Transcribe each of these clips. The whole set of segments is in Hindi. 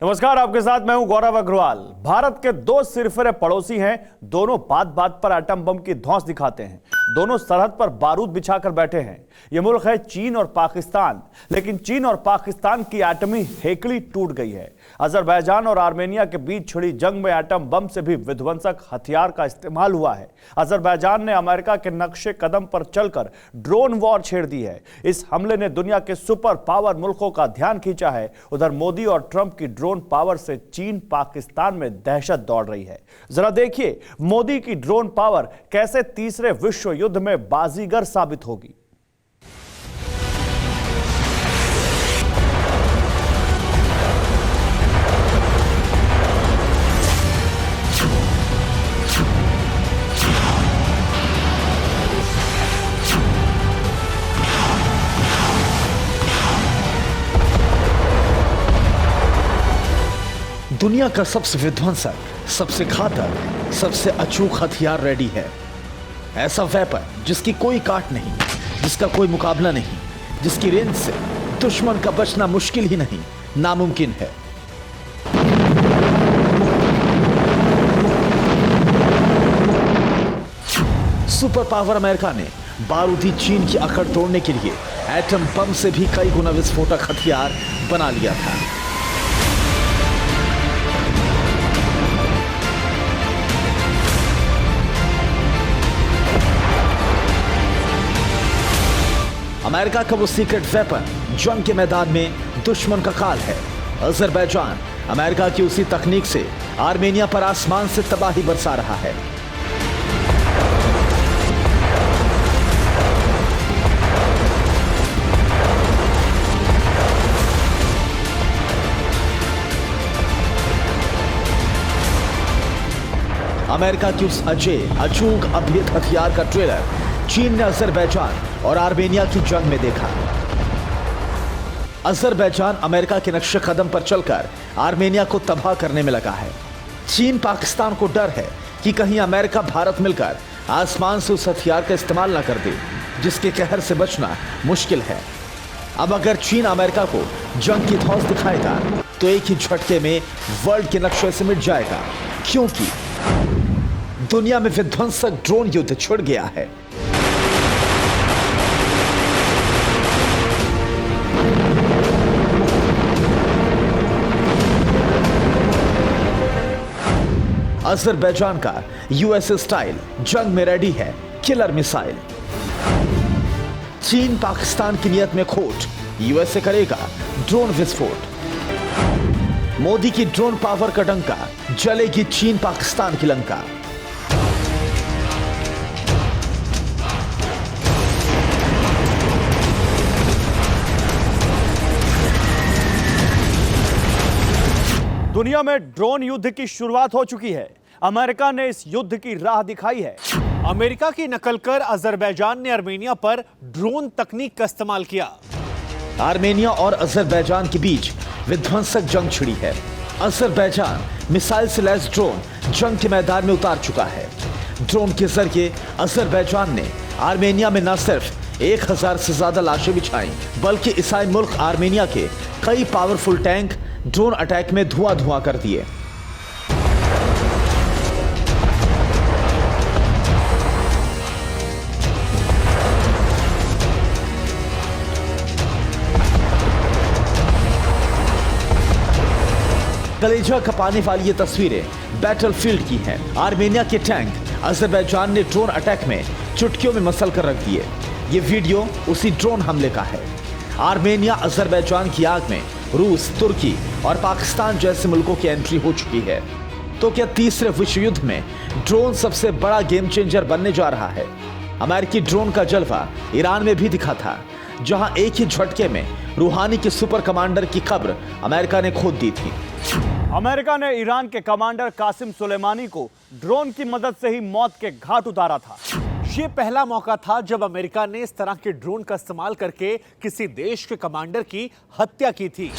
नमस्कार, आपके साथ मैं हूं गौरव अग्रवाल। भारत के दो सिरफिरे पड़ोसी हैं। दोनों बात बात पर एटम बम की धौंस दिखाते हैं। दोनों सरहद पर बारूद बिछाकर बैठे हैं। यह मुल्क है चीन और पाकिस्तान। लेकिन चीन और पाकिस्तान की एटमी हेकड़ी टूट गई है। अजरबैजान और आर्मेनिया के बीच छिड़ी जंग में एटम बम से भी विध्वंसक हथियार का इस्तेमाल हुआ है। अजरबैजान ने अमेरिका के नक्शे कदम पर चलकर ड्रोन वॉर छेड़ दी है। इस हमले ने दुनिया के सुपर पावर मुल्कों का ध्यान खींचा है। उधर मोदी और ट्रंप की ड्रोन पावर से चीन पाकिस्तान में दहशत दौड़ रही है। जरा देखिए मोदी की ड्रोन पावर कैसे तीसरे विश्व युद्ध में बाजीगर साबित होगी। दुनिया का सबसे विध्वंसक, सबसे घातक, सबसे अचूक हथियार रेडी है। ऐसा वेपन जिसकी कोई काट नहीं, जिसका कोई मुकाबला नहीं, जिसकी रेंज से दुश्मन का बचना मुश्किल ही नहीं, नामुमकिन है। सुपर पावर अमेरिका ने बारूदी चीन की अकड़ तोड़ने के लिए एटम बम से भी कई गुना विस्फोटक हथियार बना लिया था। अमेरिका का वो सीक्रेट वेपन जंग के मैदान में दुश्मन का काल है। अजरबैजान अमेरिका की उसी तकनीक से आर्मेनिया पर आसमान से तबाही बरसा रहा है। अमेरिका की उस अजय अचूक अद्भुत हथियार का ट्रेलर चीन ने अजरबैजान और आर्मेनिया की जंग में देखा। अजरबैजान अमेरिका के नक्शे कदम पर चलकर आर्मेनिया को तबाह करने में लगा है। चीन पाकिस्तान को डर है कि कहीं अमेरिका भारत मिलकर आसमान से उस हथियार का इस्तेमाल ना कर दे, जिसके कहर से बचना मुश्किल है। अब अगर चीन अमेरिका को जंग की धौंस दिखाएगा तो एक ही झटके में वर्ल्ड के नक्शे से मिट जाएगा, क्योंकि दुनिया में विध्वंसक ड्रोन युद्ध छिड़ गया है। अजरबैजान का यूएसए स्टाइल जंग में रेडी है किलर मिसाइल। चीन पाकिस्तान की नियत में खोट, यूएसए करेगा ड्रोन विस्फोट। मोदी की ड्रोन पावर का डंका, जलेगी चीन पाकिस्तान की लंका। दुनिया में ड्रोन युद्ध की शुरुआत हो चुकी है। अमेरिका ने इस युद्ध की राह दिखाई है। अमेरिका की नकल कर अजरबैजान ने आर्मेनिया पर ड्रोन तकनीक का इस्तेमाल किया। आर्मेनिया और अजरबैजान के बीच विध्वंसक जंग छिड़ी है। अजरबैजान मिसाइल से लैस ड्रोन जंग के मैदान में उतार चुका है। ड्रोन के जरिए अजरबैजान ने आर्मेनिया में न सिर्फ 1000 से ज्यादा लाशें बिछाई, बल्कि ईसाई मुल्क आर्मेनिया के कई पावरफुल टैंक ड्रोन अटैक में धुआं धुआं कर दिए। कलेजा खपाने वाली ये तस्वीरें बैटलफील्ड की हैं। आर्मेनिया के टैंक अजरबैजान ने ड्रोन अटैक में चुटकियों में मसल कर रख दिए। ये वीडियो उसी ड्रोन हमले का है। आर्मेनिया अजरबैजान की आग में रूस, तुर्की और पाकिस्तान जैसे मुल्कों की एंट्री हो चुकी है। तो क्या तीसरे विश्व युद्ध में ड्रोन सबसे बड़ा गेम चेंजर बनने जा रहा है? अमेरिकी ड्रोन का जलवा ईरान में भी दिखा था, जहां एक ही झटके में रूहानी के सुपर कमांडर की कब्र अमेरिका ने खोद दी थी। अमेरिका ने ईरान के कमांडर कासिम सुलेमानी को ड्रोन की मदद से ही मौत के घाट उतारा था। ये पहला मौका था जब अमेरिका ने इस तरह के ड्रोन का इस्तेमाल करके किसी देश के कमांडर की हत्या की थी।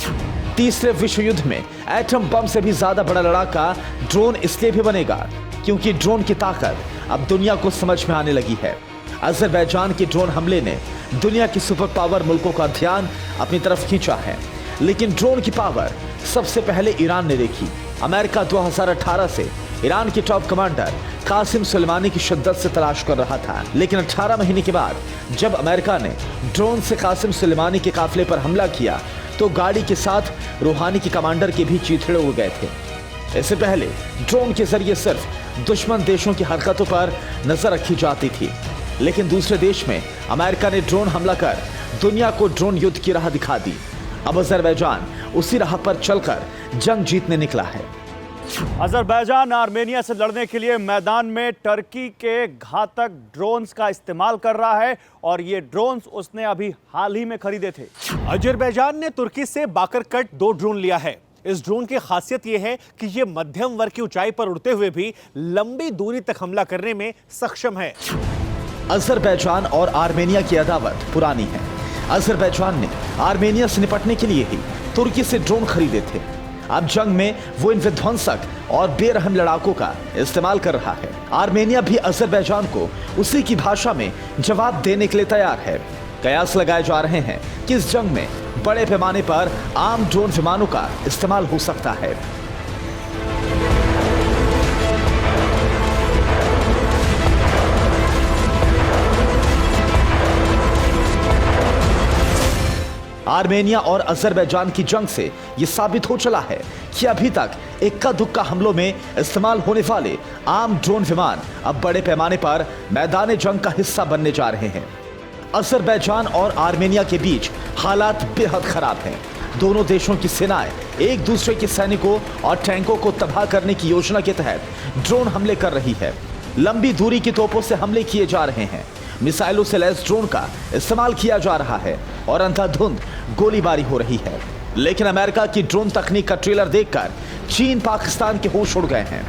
तीसरे विश्व युद्ध में एटम बम से भी ज्यादा बड़ा लड़ाका ड्रोन इसलिए भी बनेगा क्योंकि ड्रोन की ताकत अब दुनिया को समझ में आने लगी है। अजरबैजान के ड्रोन हमले ने दुनिया की सुपर पावर मुल्कों का ध्यान अपनी तरफ खींचा है। लेकिन ड्रोन की पावर सबसे पहले ईरान ने देखी। अमेरिका 2018 से ईरान के टॉप कमांडर कासिम सुलेमानी की शिद्दत से तलाश कर रहा था, लेकिन 18 महीने के बाद जब अमेरिका ने ड्रोन से कासिम सुलेमानी के काफिले पर हमला किया तो गाड़ी के साथ रूहानी के कमांडर के भी चीथड़े उड़ गए थे। इससे पहले ड्रोन के जरिए सिर्फ दुश्मन देशों की हरकतों पर नजर रखी जाती थी, लेकिन दूसरे देश में अमेरिका ने ड्रोन हमला कर दुनिया को ड्रोन युद्ध की राह दिखा दी। अब अजरबैजान उसी राह पर चलकर जंग जीतने निकला है। अजरबैजान आर्मेनिया से लड़ने के लिए मैदान में टर्की के घातक ड्रोन्स का इस्तेमाल कर रहा है और ये ड्रोन्स उसने अभी हाल ही में खरीदे थे। अजरबैजान ने तुर्की से बाकर कट 2 ड्रोन लिया है। इस ड्रोन की खासियत यह है कि यह मध्यम वर्ग की ऊंचाई पर उड़ते हुए भी लंबी दूरी तक हमला करने में सक्षम है। अजरबैजान और आर्मेनिया की अदावत पुरानी है। अजरबैजान ने आर्मेनिया से निपटने के लिए ही तुर्की से ड्रोन खरीदे थे। अब जंग में वो इन विध्वंसक और बेरहम लड़ाकों का इस्तेमाल कर रहा है। आर्मेनिया भी अजरबैजान को उसी की भाषा में जवाब देने के लिए तैयार है। कयास लगाए जा रहे हैं कि इस जंग में बड़े पैमाने पर आम ड्रोन विमानों का इस्तेमाल हो सकता है। आर्मेनिया और अजरबैजान की जंग से यह साबित हो चला है कि अभी तक इक्का दुक्का हमलों में इस्तेमाल होने वाले आम ड्रोन विमान अब बड़े पैमाने पर मैदान जंग का हिस्सा बनने जा रहे हैं। अजरबैजान और आर्मेनिया के बीच हालात बेहद खराब हैं। दोनों देशों की सेनाएं एक दूसरे के सैनिकों और टैंकों को तबाह करने की योजना के तहत ड्रोन हमले कर रही है। लंबी दूरी की तोपों से हमले किए जा रहे हैं। मिसाइलों से लैस ड्रोन का इस्तेमाल किया जा रहा है और अंधाधुंध गोलीबारी हो रही है। लेकिन अमेरिका की ड्रोन तकनीक का ट्रेलर देखकर चीन पाकिस्तान के होश उड़ गए हैं।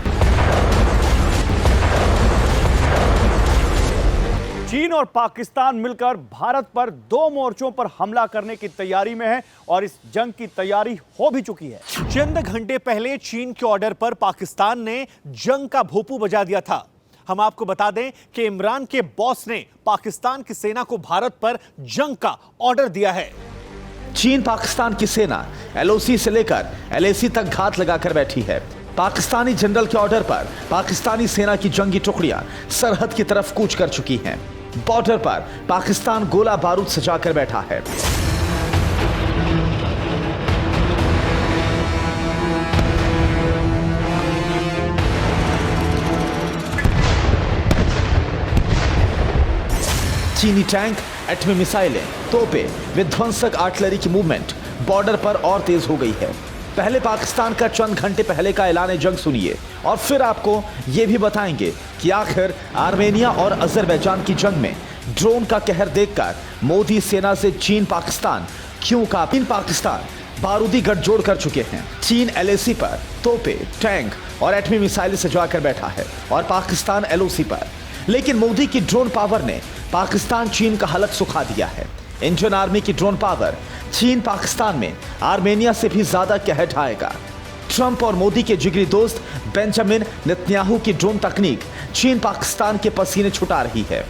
चीन और पाकिस्तान मिलकर भारत पर 2 मोर्चों पर हमला करने की तैयारी में है और इस जंग की तैयारी हो भी चुकी है। चंद घंटे पहले चीन के ऑर्डर पर पाकिस्तान ने जंग का भोपू बजा दिया था। हम आपको बता दें कि इमरान के बॉस ने पाकिस्तान की सेना को भारत पर जंग का ऑर्डर दिया है। चीन पाकिस्तान की सेना LOC से लेकर LAC तक घात लगाकर बैठी है। पाकिस्तानी जनरल के ऑर्डर पर पाकिस्तानी सेना की जंगी टुकड़ियां सरहद की तरफ कूच कर चुकी हैं। बॉर्डर पर पाकिस्तान गोला बारूद सजाकर बैठा है। चीनी टैंक, एटमी मिसाइलें, तोपें, विध्वंसक आर्टिलरी की मूवमेंट बॉर्डर पर और तेज हो गई है। पहले पाकिस्तान का चंद घंटे पहले का ऐलान जंग सुनिए और फिर आपको यह भी बताएंगे कि आखिर आर्मेनिया और अजरबैजान की जंग में ड्रोन का कहर देखकर मोदी सेना से चीन पाकिस्तान क्यों कांपा। चीन पाकिस्तान बारूदी गठजोड़ कर चुके हैं। चीन LAC पर तोपे, टैंक और एटमी मिसाइलें सजाकर बैठा है और पाकिस्तान LOC पर। लेकिन मोदी की ड्रोन पावर ने पाकिस्तान चीन का हलक सुखा दिया है। इंडियन आर्मी की ड्रोन पावर चीन पाकिस्तान में आर्मेनिया से भी ज्यादा कहर ढाएगा। ट्रंप और मोदी के जिगरी दोस्त बेंजामिन नेतन्याहू की ड्रोन तकनीक चीन पाकिस्तान के पसीने छुटा रही है।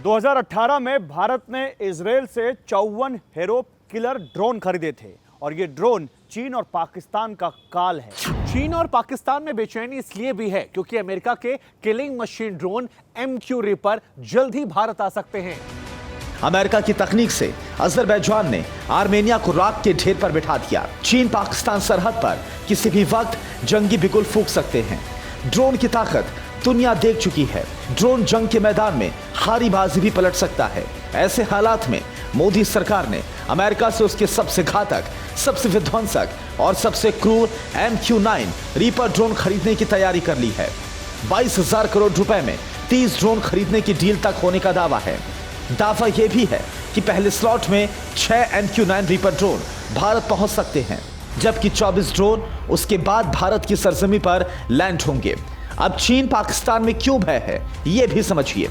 2018 में भारत ने इजराइल से 54 हेरो किलर ड्रोन खरीदे थे और ये ड्रोन चीन और पाकिस्तान का काल है। चीन और पाकिस्तान में बेचैनी इसलिए भी है क्योंकि अमेरिका के killing machine drone MQ reaper जल्द ही भारत आ सकते हैं। अमेरिका की तकनीक से अजरबैजान ने आर्मेनिया को राख के ढेर पर बिठा दिया। चीन पाकिस्तान सरहद पर किसी भी वक्त जंगी बिगुल फूंक सकते हैं। ड्रोन की ताकत दुनिया देख चुकी है। ड्रोन जंग के मैदान में हारी बाजी भी पलट सकता है। ऐसे हालात में मोदी सरकार ने अमेरिका से उसके सबसे घातक, सबसे विध्वंसक और सबसे क्रूर MQ-9 रीपर ड्रोन खरीदने की तैयारी कर ली है। 22,000 करोड़ रुपए में 30 ड्रोन खरीदने की डील तक होने का दावा है। दावा यह भी है कि पहले स्लॉट में 6 MQ-9 रीपर ड्रोन भारत पहुंच सकते हैं, जबकि 24 ड्रोन उसके बाद भारत की सरजमी पर लैंड होंगे। अब चीन पाकिस्तान में क्यों भय है, यह भी समझिए।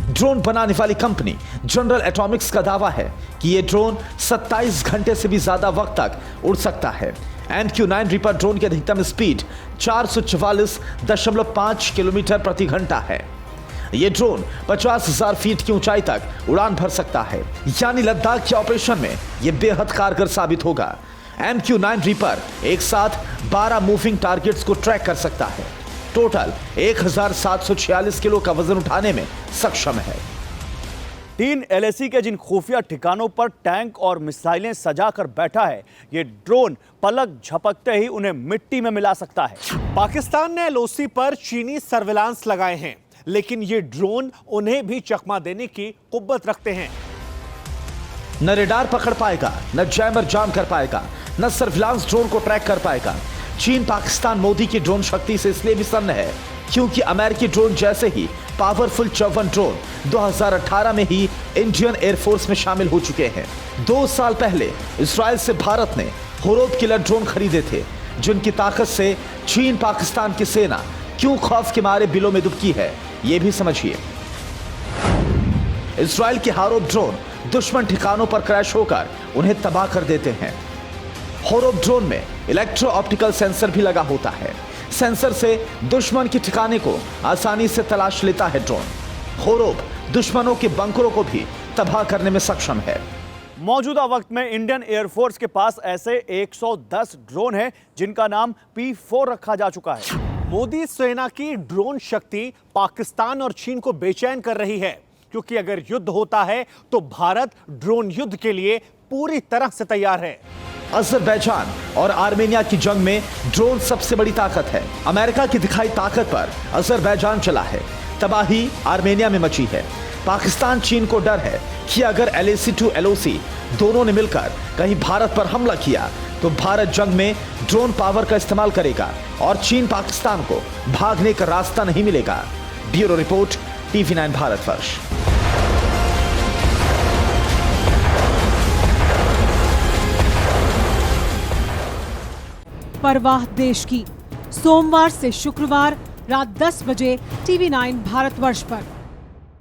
ड्रोन बनाने वाली कंपनी जनरल एटॉमिक्स का दावा है कि यह ड्रोन 27 घंटे से भी ज्यादा वक्त तक उड़ सकता है। MQ-9 रीपर ड्रोन की अधिकतम स्पीड 444.5 किलोमीटर प्रति घंटा है। ये ड्रोन 50,000 फीट की ऊंचाई तक उड़ान भर सकता है, यानी लद्दाख के ऑपरेशन में यह बेहद कारगर साबित होगा। MQ-9 रीपर एक साथ 12 मूविंग टारगेट्स को ट्रैक कर सकता है। टोटल 1746 किलो का वजन उठाने में सक्षम है। 3 LAC के जिन खुफिया ठिकानों पर टैंक और मिसाइलें सजाकर बैठा है, ये ड्रोन पलक झपकते ही उन्हें मिट्टी में मिला सकता है। पाकिस्तान ने LOC पर चीनी सर्विलांस लगाए हैं, लेकिन ये ड्रोन उन्हें भी चकमा देने की कुव्वत रखते हैं। न रेडार पकड़ पाएगा, न जैमर जाम कर पाएगा, न सर्विलांस ड्रोन को ट्रैक कर पाएगा। चीन पाकिस्तान मोदी की ड्रोन शक्ति से इसलिए भी सन्न है क्योंकि अमेरिकी ड्रोन जैसे ही पावरफुल 54 ड्रोन 2018 में ही इंडियन एयरफोर्स में शामिल हो चुके हैं। 2 साल पहले इजराइल से भारत ने होरोब किलर ड्रोन खरीदे थे, जिनकी ताकत से चीन पाकिस्तान की सेना क्यों खौफ के मारे बिलों में दुबकी है, यह भी समझिए। इजराइल के होरोब ड्रोन दुश्मन ठिकानों पर क्रैश होकर उन्हें तबाह कर देते हैं। होरोब ड्रोन में इलेक्ट्रो ऑप्टिकल सेंसर भी लगा होता है। सेंसर से दुश्मन के ठिकाने को आसानी से तलाश लेता है ड्रोन। होरोब दुश्मनों के बंकरों को भी तबाह करने में सक्षम है। मौजूदा वक्त में इंडियन एयरफोर्स के पास ऐसे 110 ड्रोन हैं जिनका नाम P4 रखा जा चुका है। मोदी सेना की ड्रोन शक्ति पाकिस्तान और चीन को बेचैन कर रही है, क्योंकि अगर युद्ध होता है तो भारत ड्रोन युद्ध के लिए पूरी तरह से तैयार है। अजरबैजान और आर्मेनिया की जंग में ड्रोन सबसे बड़ी ताकत है। अमेरिका की दिखाई ताकत पर अजरबैजान चला है, तबाही आर्मेनिया में मची है। पाकिस्तान चीन को डर है कि अगर LAC to LOC दोनों ने मिलकर कहीं भारत पर हमला किया तो भारत जंग में ड्रोन पावर का इस्तेमाल करेगा और चीन पाकिस्तान को भागने का रास्ता नहीं मिलेगा। Bureau report, TV9 Bharatvarsh. परवाह देश की, सोमवार से शुक्रवार रात 10 बजे TV9 भारतवर्ष पर।